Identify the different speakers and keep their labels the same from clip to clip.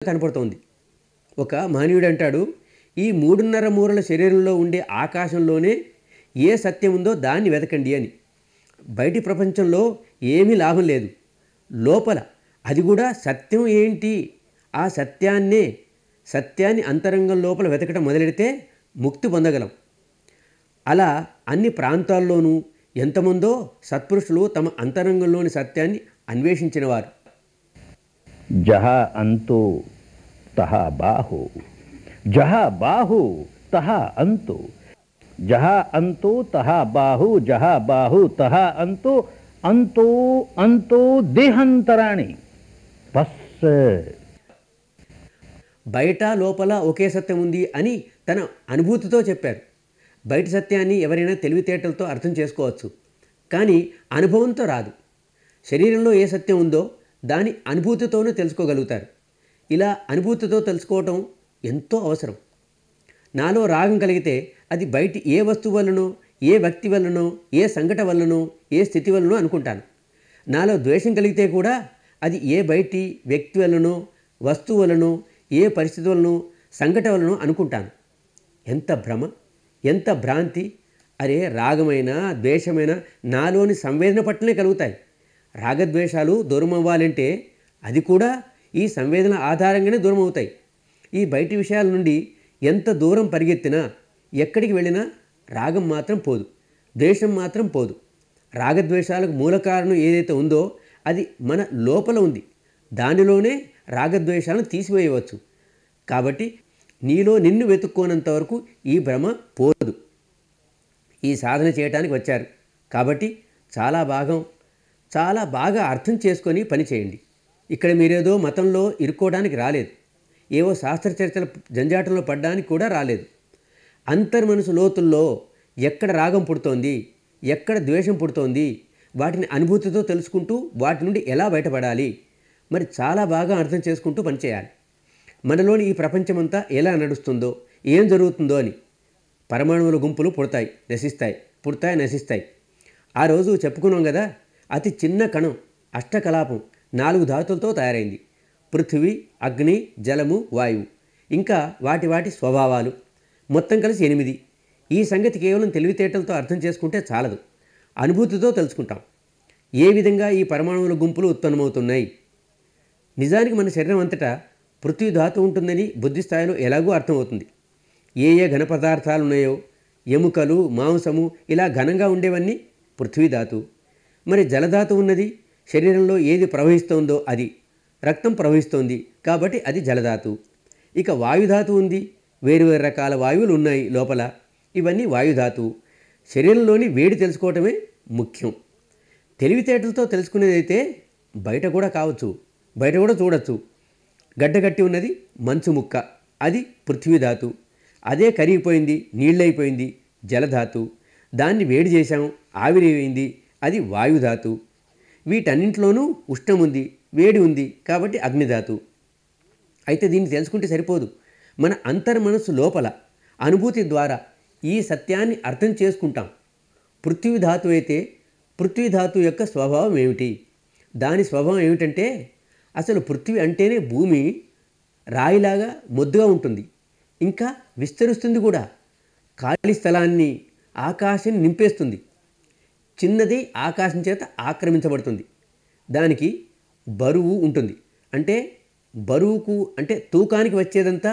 Speaker 1: కనపడుతోంది. ఒక మహనీయుడు అంటాడు, ఈ 3.5 మూరల శరీరంలో ఉండే ఆకాశంలోనే ఏ సత్యం ఉందో దాన్ని వెతకండి అని. బయటి ప్రపంచంలో ఏమీ లాభం లేదు. లోపల అది కూడా సత్యం ఏంటి, ఆ సత్యాన్ని అంతరంగం లోపల వెతకటం మొదలెడితే ముక్తి పొందగలం. అలా అన్ని ప్రాంతాల్లోనూ ఎంతమందో సత్పురుషులు తమ అంతరంగంలోని సత్యాన్ని అన్వేషించినవారు.
Speaker 2: జహా అంతు తహా బాహు, జహా బాహు తహా అంతు, జహా అంతు తహా బాహు, జహా బాహు తహా అంతు, అంతు అంతు దేహాంతరాణి. బస్.
Speaker 1: బయట లోపల ఒకే సత్యం ఉంది అని తన అనుభూతితో చెప్పారు. బయట సత్యాన్ని ఎవరైనా తెలివితేటలతో అర్థం చేసుకోవచ్చు, కానీ అనుభవంతో రాదు. శరీరంలో ఏ సత్యం ఉందో దాని అనుభూతితోనే తెలుసుకోగలుగుతారు. ఇలా అనుభూతితో తెలుసుకోవటం ఎంతో అవసరం. నాలో రాగం కలిగితే అది బయటి ఏ వస్తువు వల్లనో, ఏ వ్యక్తి వల్లనో, ఏ సంఘటన వల్లనో, ఏ స్థితి వల్లనో అనుకుంటాను. నాలో ద్వేషం కలిగితే కూడా అది ఏ బయటి వ్యక్తి వల్లనో, వస్తువు వల్లనో, ఏ పరిస్థితి వల్లనో, సంఘటన వల్లనో అనుకుంటాను. ఎంత భ్రమ, ఎంత భ్రాంతి! అరే, రాగమైన ద్వేషమైన నాలోని సంవేదన పట్లనే కలుగుతాయి. రాగద్వేషాలు దూరం అవ్వాలంటే అది కూడా ఈ సంవేదన ఆధారంగానే దూరం అవుతాయి. ఈ బయటి విషయాల నుండి ఎంత దూరం పరిగెత్తినా, ఎక్కడికి వెళ్ళినా రాగం మాత్రం పోదు, ద్వేషం మాత్రం పోదు. రాగద్వేషాలకు మూల కారణం ఏదైతే ఉందో అది మన లోపల ఉంది. దానిలోనే రాగద్వేషాలను తీసివేయవచ్చు. కాబట్టి నీలో నిన్ను వెతుక్కోనంత వరకు ఈ భ్రమ పోదు. ఈ సాధన చేయడానికి వచ్చారు కాబట్టి చాలా బాగా అర్థం చేసుకొని పని చేయండి. ఇక్కడ మీరేదో మతంలో ఇరుక్కోవడానికి రాలేదు, ఏవో శాస్త్ర చర్చల జంజాటంలో పడ్డానికి కూడా రాలేదు. అంతర్మనసు లోతుల్లో ఎక్కడ రాగం పుడుతోంది, ఎక్కడ ద్వేషం పుడుతోంది, వాటిని అనుభూతితో తెలుసుకుంటూ వాటి నుండి ఎలా బయటపడాలి, మరి చాలా బాగా అర్థం చేసుకుంటూ పనిచేయాలి. మనలోని ఈ ప్రపంచమంతా ఎలా నడుస్తుందో, ఏం జరుగుతుందో అని. పరమాణువుల గుంపులు పుడతాయి, నశిస్తాయి, పుడతాయి, నశిస్తాయి. ఆ రోజు చెప్పుకున్నాం కదా, అతి చిన్న కణం అష్టకలాపం 4 ధాతులతో తయారైంది. పృథివీ, అగ్ని, జలము, వాయువు, ఇంకా వాటి స్వభావాలు మొత్తం కలిసి 8. ఈ సంగతి కేవలం తెలివితేటలతో అర్థం చేసుకుంటే చాలదు, అనుభూతితో తెలుసుకుంటాం. ఏ విధంగా ఈ పరమాణువుల గుంపులు ఉత్పన్నమవుతున్నాయి. నిజానికి మన శరీరం అంతటా పృథ్వీ ధాతు ఉంటుందని బుద్ధి స్థాయిలో ఎలాగో అర్థమవుతుంది. ఏ ఘన పదార్థాలు ఉన్నాయో, ఎముకలు, మాంసము, ఇలా ఘనంగా ఉండేవన్నీ పృథ్వీ ధాతు. మరి జలధాతు ఉన్నది, శరీరంలో ఏది ప్రవహిస్తోందో అది. రక్తం ప్రవహిస్తోంది కాబట్టి అది జలధాతు. ఇక వాయుధాతు ఉంది, వేరు రకాల వాయువులు ఉన్నాయి లోపల, ఇవన్నీ వాయుధాతు. శరీరంలోని వేడి తెలుసుకోవటమే ముఖ్యం. తెలివితేటలతో తెలుసుకునేదైతే బయట కూడా కావచ్చు, బయట కూడా చూడొచ్చు. గడ్డగట్టి ఉన్నది మంచు ముక్క, అది పృథ్వీధాతు. అదే కరిగిపోయింది, నీళ్ళైపోయింది, జలధాతు. దాన్ని వేడి చేశాం, ఆవిరైంది, అది వాయుధాతు. వీటన్నింటిలోనూ ఉష్ణం ఉంది, వేడి ఉంది కాబట్టి అగ్నిధాతు. అయితే దీన్ని తెలుసుకుంటే సరిపోదు. మన అంతర్మనస్సు లోపల అనుభూతి ద్వారా ఈ సత్యాన్ని అర్థం చేసుకుంటాం. పృథ్వీధాతు అయితే పృథ్వీధాతు యొక్క స్వభావం ఏమిటి? దాని స్వభావం ఏమిటంటే, అసలు పృథ్వీ అంటేనే భూమి రాయిలాగా మొద్దుగా ఉంటుంది, ఇంకా విస్తరిస్తుంది కూడా. ఖాళీ స్థలాన్ని, ఆకాశాన్ని నింపేస్తుంది. చిన్నది ఆకాశం చేత ఆక్రమించబడుతుంది. దానికి బరువు ఉంటుంది. అంటే బరువుకు అంటే తూకానికి వచ్చేదంతా,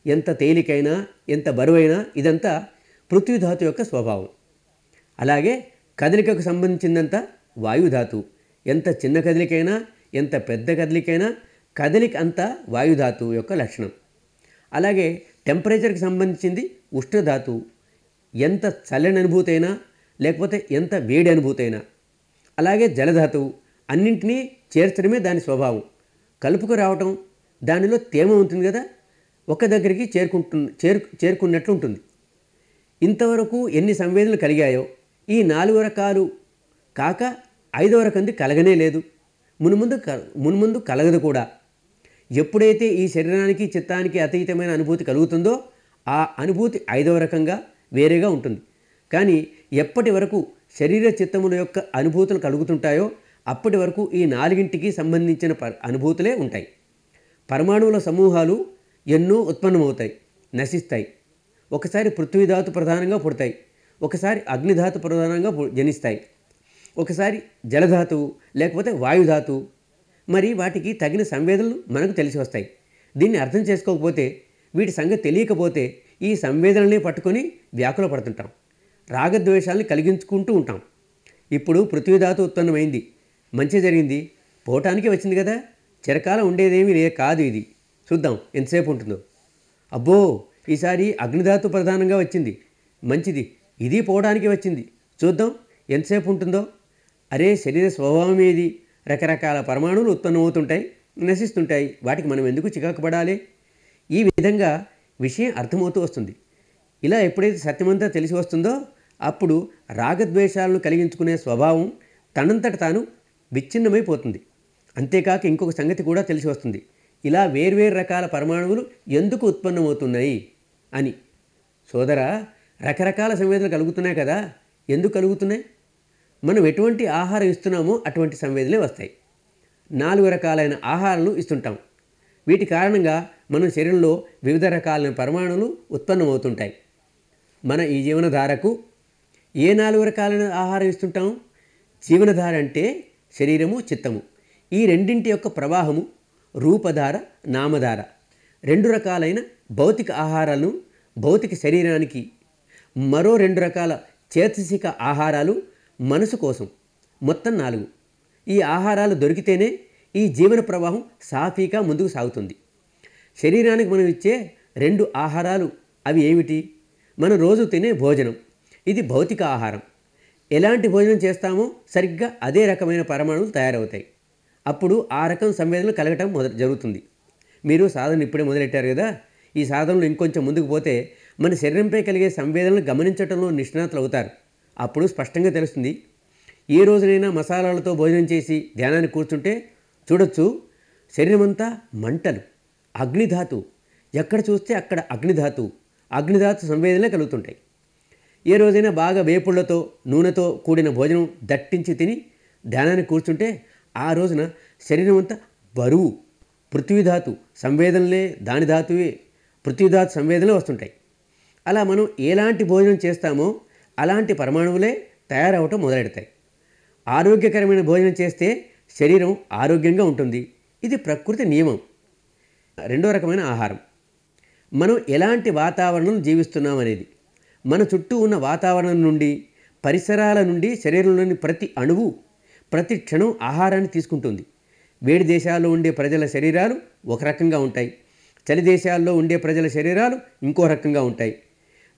Speaker 1: ఎంత తేలికైనా, ఎంత బరువైనా, ఇదంతా పృథ్వీధాతు యొక్క స్వభావం. అలాగే కదలికకు సంబంధించిందంతా వాయుధాతు. ఎంత చిన్న కదలికైనా, ఎంత పెద్ద కదలికైనా, కదలిక అంతా వాయుధాతు యొక్క లక్షణం. అలాగే టెంపరేచర్కి సంబంధించింది ఉష్ణధాతు. ఎంత చల్లని అనుభూతి అయినా, లేకపోతే ఎంత వేడి అనుభూతి అయినా. అలాగే జలధాతువు, అన్నింటినీ చేర్చడమే దాని స్వభావం. కలుపుకు రావటం, దానిలో తేమ ఉంటుంది కదా, ఒక దగ్గరికి చేరుకున్నట్లు ఉంటుంది. ఇంతవరకు ఎన్ని సంవేదనలు కలిగాయో ఈ 4 రకాలు కాక 5వ రకంది కలగనే లేదు, మున్ముందు కలగదు కూడా. ఎప్పుడైతే ఈ శరీరానికి, చిత్తానికి అతీతమైన అనుభూతి కలుగుతుందో ఆ అనుభూతి 5వ రకంగా వేరేగా ఉంటుంది. కానీ ఎప్పటి వరకు శరీర చిత్తముల యొక్క అనుభూతులు కలుగుతుంటాయో అప్పటి వరకు ఈ 4ంటికి సంబంధించిన అనుభూతులే ఉంటాయి. పరమాణువుల సమూహాలు ఎన్నో ఉత్పన్నమవుతాయి, నశిస్తాయి. ఒకసారి పృథ్వీధాతు ప్రధానంగా పుడతాయి, ఒకసారి అగ్నిధాతు ప్రధానంగా జనిస్తాయి, ఒకసారి జలధాతువు లేకపోతే వాయుధాతువు. మరి వాటికి తగిన సంవేదనలు మనకు తెలిసి వస్తాయి. దీన్ని అర్థం చేసుకోకపోతే, వీటి సంగతి తెలియకపోతే ఈ సంవేదనల్ని పట్టుకొని వ్యాకుల పడుతుంటాం, రాగద్వేషాలని కలిగించుకుంటూ ఉంటాం. ఇప్పుడు పృథ్వీధాతు ఉత్పన్నమైంది, మంచి జరిగింది, పోవటానికి వచ్చింది కదా, చిరకాలం ఉండేదేమీ కాదు ఇది, చూద్దాం ఎంతసేపు ఉంటుందో. అబ్బో ఈసారి అగ్నిధాతు ప్రధానంగా వచ్చింది, మంచిది, ఇది పోవడానికి వచ్చింది, చూద్దాం ఎంతసేపు ఉంటుందో. అరే శరీర స్వభావం ఏది, రకరకాల పరమాణువులు ఉత్పన్నమవుతుంటాయి, నశిస్తుంటాయి, వాటికి మనం ఎందుకు చికాకు పడాలి? ఈ విధంగా విషయం అర్థమవుతూ వస్తుంది. ఇలా ఎప్పుడైతే సత్యమంతా తెలిసి వస్తుందో అప్పుడు రాగద్వేషాలను కలిగించుకునే స్వభావం తనంతట తాను విచ్ఛిన్నమైపోతుంది. అంతేకాక ఇంకొక సంగతి కూడా తెలిసి వస్తుంది, ఇలా వేర్వేరు రకాల పరమాణువులు ఎందుకు ఉత్పన్నమవుతున్నాయి అని. సోదరా, రకరకాల సంవేదనలు కలుగుతున్నాయి కదా, ఎందుకు కలుగుతున్నాయి? మనం ఎటువంటి ఆహారం ఇస్తున్నామో అటువంటి సంవేదనలే వస్తాయి. 4 రకాలైన ఆహారాలను ఇస్తుంటాం. వీటి కారణంగా మన శరీరంలో వివిధ రకాలైన పరమాణువులు ఉత్పన్నమవుతుంటాయి. మన ఈ జీవనధారకు ఏ 4 రకాలైన ఆహారం ఇస్తుంటాం? జీవనధార అంటే శరీరము, చిత్తము. ఈ రెండింటి యొక్క ప్రవాహము రూపధార, నామధార. 2 రకాలైన భౌతిక ఆహారాలను భౌతిక శరీరానికి, మరో 2 రకాల చేతసిక ఆహారాలు మనసు కోసం, మొత్తం 4. ఈ ఆహారాలు దొరికితేనే ఈ జీవన ప్రవాహం సాఫీగా ముందుకు సాగుతుంది. శరీరానికి మనం ఇచ్చే 2 ఆహారాలు అవి ఏమిటి? మనం రోజు తినే భోజనం, ఇది భౌతిక ఆహారం. ఎలాంటి భోజనం చేస్తామో సరిగ్గా అదే రకమైన పరమాణువులు తయారవుతాయి. అప్పుడు ఆ రకం సంవేదనలు కలగటం జరుగుతుంది. మీరు సాధన ఇప్పుడే మొదలెట్టారు కదా, ఈ సాధనలో ఇంకొంచెం ముందుకు పోతే మన శరీరంపై కలిగే సంవేదనలు గమనించడంలో నిష్ణాతులు అవుతారు. అప్పుడు స్పష్టంగా తెలుస్తుంది. ఏ రోజునైనా మసాలాలతో భోజనం చేసి ధ్యానాన్ని కూర్చుంటే చూడొచ్చు, శరీరమంతా మంటలు, అగ్నిధాతువు, ఎక్కడ చూస్తే అక్కడ అగ్నిధాతు సంవేదనలే కలుగుతుంటాయి. ఏ రోజైనా బాగా వేపుళ్లతో నూనెతో కూడిన భోజనం దట్టించి తిని ధ్యానాన్ని కూర్చుంటే ఆ రోజున శరీరం అంతా బరువు, పృథ్వీధాతు సంవేదనలే, దాని ధాతువే పృథ్వీధాతు సంవేదనలే వస్తుంటాయి. అలా మనం ఎలాంటి భోజనం చేస్తామో అలాంటి పరమాణువులే తయారవటం మొదలెడతాయి. ఆరోగ్యకరమైన భోజనం చేస్తే శరీరం ఆరోగ్యంగా ఉంటుంది, ఇది ప్రకృతి నియమం. 2వ రకమైన ఆహారం, మనం ఎలాంటి వాతావరణంలో జీవిస్తున్నాం అనేది. మన చుట్టూ ఉన్న వాతావరణం నుండి, పరిసరాల నుండి శరీరంలోని ప్రతి అణువు, ప్రతి క్షణం ఆహారాన్ని తీసుకుంటుంది. వేడి దేశాల్లో ఉండే ప్రజల శరీరాలు ఒక రకంగా ఉంటాయి, చలి దేశాల్లో ఉండే ప్రజల శరీరాలు ఇంకో రకంగా ఉంటాయి.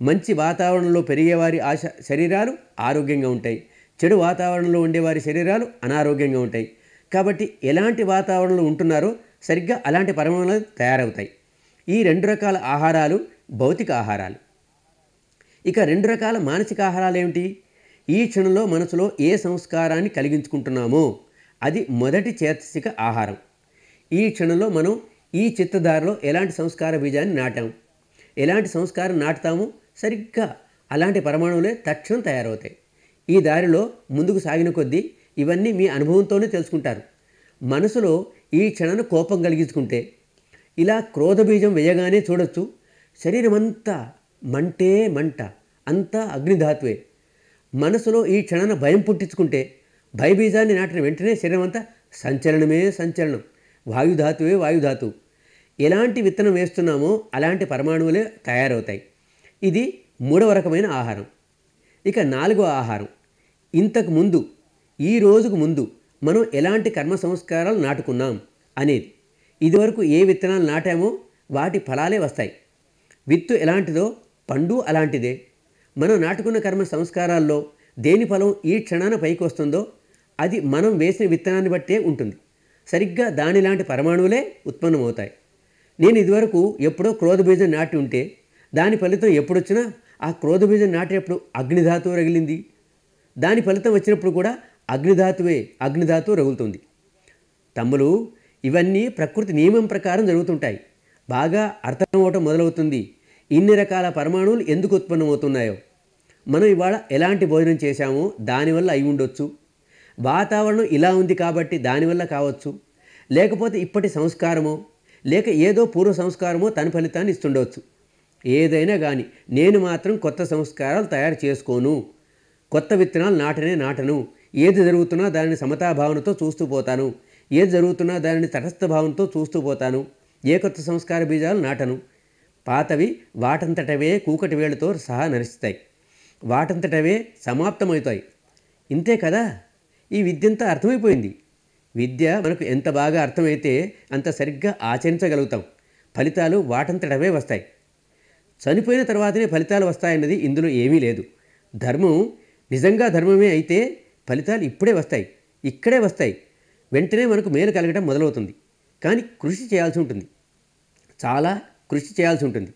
Speaker 1: మంచి వాతావరణంలో పెరిగేవారి శరీరాలు ఆరోగ్యంగా ఉంటాయి, చెడు వాతావరణంలో ఉండేవారి శరీరాలు అనారోగ్యంగా ఉంటాయి. కాబట్టి ఎలాంటి వాతావరణంలో ఉంటున్నారో సరిగ్గా అలాంటి పరమాణువులు తయారవుతాయి. ఈ 2 రకాల ఆహారాలు భౌతిక ఆహారాలు. ఇక 2 రకాల మానసిక ఆహారాలు ఏమిటి? ఈ క్షణంలో మనసులో ఏ సంస్కారాన్ని కలిగించుకుంటున్నామో అది మొదటి చేతసిక ఆహారం. ఈ క్షణంలో మనం ఈ చిత్తధారలో ఎలాంటి సంస్కార బీజాన్ని నాటాము, ఎలాంటి సంస్కారం నాటుతామో సరిగ్గా అలాంటి పరమాణువులే తక్షణం తయారవుతాయి. ఈ దారిలో ముందుకు సాగిన కొద్దీ ఇవన్నీ మీ అనుభవంతోనే తెలుసుకుంటారు. మనసులో ఈ క్షణాన్ని కోపం కలిగించుకుంటే, ఇలా క్రోధ బీజం వేయగానే చూడొచ్చు, శరీరం అంతా మంటే మంట, అంతా అగ్నిధాతువే. మనసులో ఈ క్షణాన్ని భయం పుట్టించుకుంటే, భయబీజాన్ని నాటిన వెంటనే శరీరం అంతా సంచలనమే సంచలనం, వాయుధాతువు. ఎలాంటి విత్తనం వేస్తున్నామో అలాంటి పరమాణువులే తయారవుతాయి. ఇది 3వ రకమైన ఆహారం. ఇక 4వ ఆహారం, ఇంతకు ముందు, ఈ రోజుకు ముందు మనం ఎలాంటి కర్మ సంస్కారాలు నాటుకున్నాం అనేది. ఇదివరకు ఏ విత్తనాలు నాటామో వాటి ఫలాలే వస్తాయి. విత్తు ఎలాంటిదో పండు అలాంటిదే. మనం నాటుకున్న కర్మ సంస్కారాల్లో దేని ఫలం ఈ క్షణాన పైకి వస్తుందో అది మనం వేసిన విత్తనాన్ని బట్టే ఉంటుంది. సరిగ్గా దానిలాంటి పరమాణువులే ఉత్పన్నమవుతాయి. నేను ఇదివరకు ఎప్పుడో క్రోధబీజం నాటి ఉంటే దాని ఫలితం ఎప్పుడొచ్చినా ఆ క్రోధబీజం నాటేప్పుడు అగ్నిధాతువు రగిలింది, దాని ఫలితం వచ్చినప్పుడు కూడా అగ్నిధాతువు రగులుతుంది. తమ్ములు, ఇవన్నీ ప్రకృతి నియమం ప్రకారం జరుగుతుంటాయి. బాగా అర్థమవటం మొదలవుతుంది ఇన్ని రకాల పరమాణువులు ఎందుకు ఉత్పన్నమవుతున్నాయో. మనం ఇవాళ ఎలాంటి భోజనం చేశామో దానివల్ల అయి ఉండొచ్చు, వాతావరణం ఇలా ఉంది కాబట్టి దానివల్ల కావచ్చు, లేకపోతే ఇప్పటి సంస్కారమో, లేక ఏదో పూర్వ సంస్కారమో తన ఫలితాన్ని ఇస్తుండవచ్చు. ఏదైనా కానీ నేను మాత్రం కొత్త సంస్కారాలు తయారు చేసుకోను, కొత్త విత్తనాలు నాటను. ఏది జరుగుతున్నా దానిని సమతాభావనతో చూస్తూ పోతాను, ఏది జరుగుతున్నా దానిని తటస్థ భావంతో చూస్తూ పోతాను. ఏ కొత్త సంస్కార బీజాలు నాటను. పాతవి వాటంతటవే కూకటి వేళతో సహా నశిస్తాయి, వాటంతటవే సమాప్తమవుతాయి. ఇంతే కదా, ఈ విద్యంతా అర్థమైపోయింది. విద్య మనకు ఎంత బాగా అర్థమైతే అంత సరిగ్గా ఆచరించగలుగుతాం. ఫలితాలు వాటంతటవే వస్తాయి. చనిపోయిన తర్వాతనే ఫలితాలు వస్తాయన్నది ఇందులో ఏమీ లేదు. ధర్మం నిజంగా ధర్మమే అయితే ఫలితాలు ఇప్పుడే వస్తాయి, ఇక్కడే వస్తాయి. వెంటనే మనకు మేలు కలగడం మొదలవుతుంది. కానీ కృషి చేయాల్సి ఉంటుంది, చాలా కృషి చేయాల్సి ఉంటుంది.